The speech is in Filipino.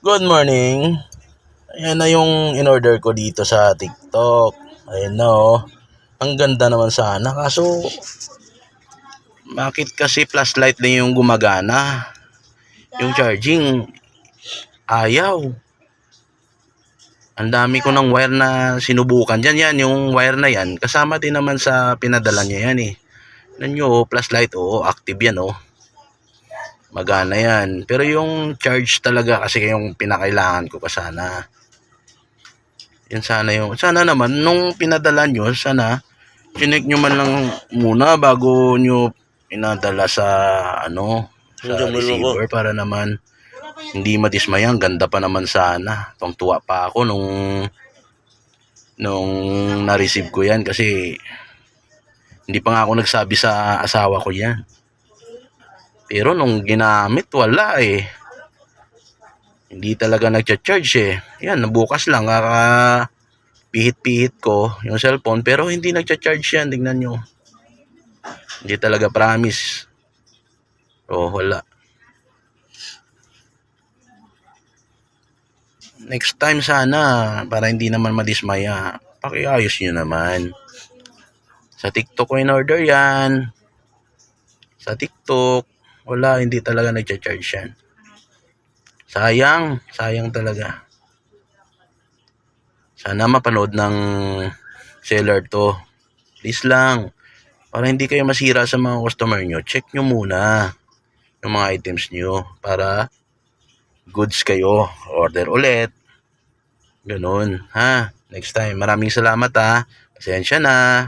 Good morning. Ayan na yung in-order ko dito sa TikTok. Ayan na oh. Ang ganda naman sana. Kaso, bakit kasi flashlight na yung gumagana? Yung charging, ayaw. Ang dami ko ng wire na sinubukan. Yan, yung wire na yan. Kasama din naman sa pinadala niya yan eh. Nanyo, flashlight, oo, active yan oh. Magana yan. Pero yung charge talaga kasi yung pinakailangan ko pa sana. Yan sana yung, sana naman, nung pinadala nyo, sana, chinek nyo man lang muna bago nyo pinadala sa, sa receiver para naman hindi madismayan. Ganda pa naman sana. Tuwa pa ako nung na-receive ko yan kasi hindi pa nga ako nagsabi sa asawa ko yan. Pero nung ginamit, wala eh. Hindi talaga nagcha-charge eh. Yan, nabukas lang. Pihit-pihit ko yung cellphone. Pero hindi nagcha-charge yan. Tingnan nyo. Hindi talaga promise. Oh, wala. Next time sana, para hindi naman madismaya, pakiayos nyo naman. Sa TikTok ko in-order yan. Sa TikTok, wala, hindi talaga nagcha-charge yan. Sayang talaga. Sana mapanood ng seller to. Please lang. Para hindi kayo masira sa mga customer nyo, check nyo muna yung mga items nyo para goods kayo. Order ulit. Ganun, ha? Next time. Maraming salamat ha. Pasensya na.